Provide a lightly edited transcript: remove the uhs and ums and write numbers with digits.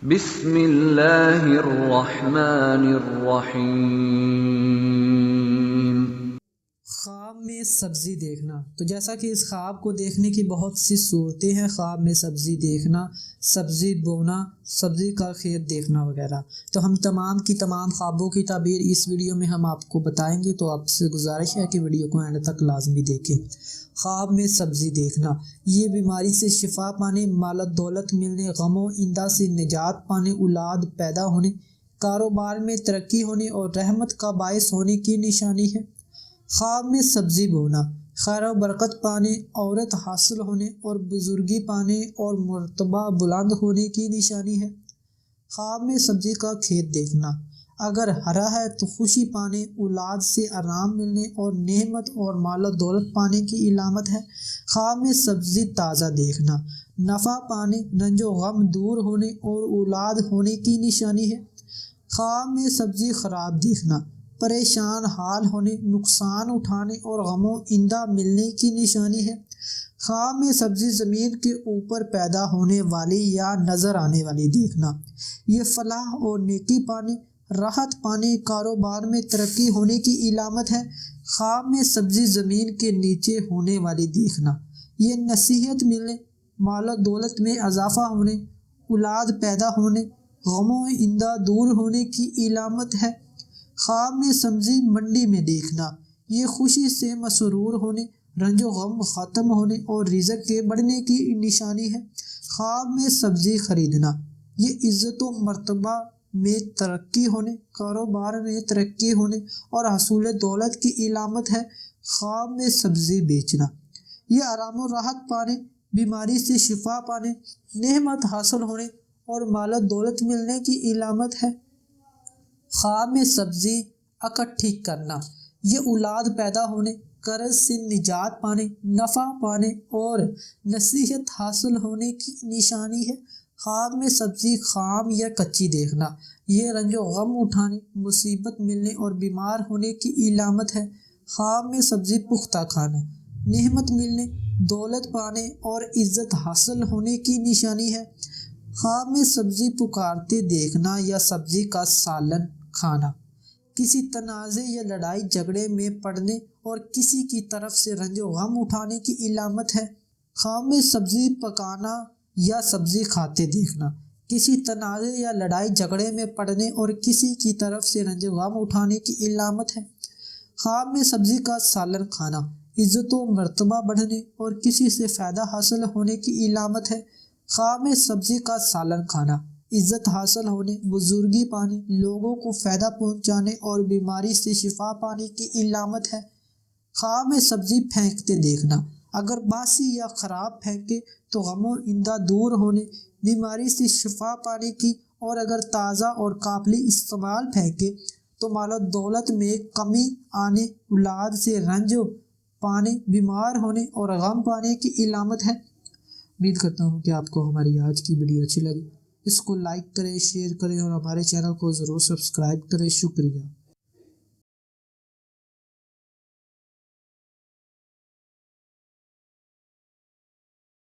بسم اللہ الرحمن الرحیم۔ خواب میں سبزی دیکھنا۔ تو جیسا کہ اس خواب کو دیکھنے کی بہت سی صورتیں ہیں، خواب میں سبزی دیکھنا، سبزی بونا، سبزی کا کھیت دیکھنا وغیرہ۔ تو ہم تمام کی تمام خوابوں کی تعبیر اس ویڈیو میں ہم آپ کو بتائیں گے، تو آپ سے گزارش ہے کہ ویڈیو کو اینڈ تک لازمی دیکھیں۔ خواب میں سبزی دیکھنا، یہ بیماری سے شفا پانے، مال و دولت ملنے، غم و اندہ سے نجات پانے، اولاد پیدا ہونے، کاروبار میں ترقی ہونے اور رحمت کا باعث ہونے کی نشانی ہے۔ خواب میں سبزی بونا، خیر و برکت پانے، عورت حاصل ہونے اور بزرگی پانے اور مرتبہ بلند ہونے کی نشانی ہے۔ خواب میں سبزی کا کھیت دیکھنا، اگر ہرا ہے تو خوشی پانے، اولاد سے آرام ملنے اور نعمت اور مال و دولت پانے کی علامت ہے۔ خواب میں سبزی تازہ دیکھنا، نفع پانے، رنج و غم دور ہونے اور اولاد ہونے کی نشانی ہے۔ خواب میں سبزی خراب دیکھنا، پریشان حال ہونے، نقصان اٹھانے اور غم و اندہ ملنے کی نشانی ہے۔ خواب میں سبزی زمین کے اوپر پیدا ہونے والی یا نظر آنے والی دیکھنا، یہ فلاح اور نیکی پانے، راحت پانے، کاروبار میں ترقی ہونے کی علامت ہے۔ خواب میں سبزی زمین کے نیچے ہونے والی دیکھنا، یہ نصیحت ملنے، مال و دولت میں اضافہ ہونے، اولاد پیدا ہونے، غم و اندہ دور ہونے کی علامت ہے۔ خواب میں سبزی منڈی میں دیکھنا، یہ خوشی سے مسرور ہونے، رنج و غم ختم ہونے اور رزق کے بڑھنے کی نشانی ہے۔ خواب میں سبزی خریدنا، یہ عزت و مرتبہ میں ترقی ہونے، کاروبار میں ترقی ہونے اور حصول دولت کی علامت ہے۔ خواب میں سبزی بیچنا، یہ آرام و راحت پانے، بیماری سے شفا پانے، نعمت حاصل ہونے اور مال و دولت ملنے کی علامت ہے۔ خواب میں سبزی اکٹھی کرنا، یہ اولاد پیدا ہونے، قرض سے نجات پانے، نفع پانے اور نصیحت حاصل ہونے کی نشانی ہے۔ خواب میں سبزی خام یا کچی دیکھنا، یہ رنج و غم اٹھانے، مصیبت ملنے اور بیمار ہونے کی علامت ہے۔ خواب میں سبزی پختہ کھانا، نعمت ملنے، دولت پانے اور عزت حاصل ہونے کی نشانی ہے۔ خواب میں سبزی پکارتے دیکھنا یا سبزی کا سالن کھانا، کسی تنازع یا لڑائی جھگڑے میں پڑنے اور کسی کی طرف سے رنج و غم اٹھانے کی علامت ہے۔ خواب میں سبزی پکانا یا سبزی کھاتے دیکھنا، کسی تنازع یا لڑائی جھگڑے میں پڑنے اور کسی کی طرف سے رنج و غم اٹھانے کی علامت ہے۔ خواب میں سبزی کا سالن کھانا، عزت و مرتبہ بڑھنے اور کسی سے فائدہ حاصل ہونے کی علامت ہے۔ خواب میں سبزی کا سالن کھانا، عزت حاصل ہونے، بزرگی پانے، لوگوں کو فائدہ پہنچانے اور بیماری سے شفا پانے کی علامت ہے۔ خواب میں سبزی پھینکتے دیکھنا، اگر باسی یا خراب پھینکے تو غم و اندہ دور ہونے، بیماری سے شفا پانے کی، اور اگر تازہ اور قابل استعمال پھینکے تو مال و دولت میں کمی آنے، اولاد سے رنج پانے، بیمار ہونے اور غم پانے کی علامت ہے۔ امید کرتا ہوں کہ آپ کو ہماری آج کی ویڈیو اچھی لگی۔ اس کو لائک کریں، شیئر کریں اور ہمارے چینل کو ضرور سبسکرائب کریں۔ شکریہ۔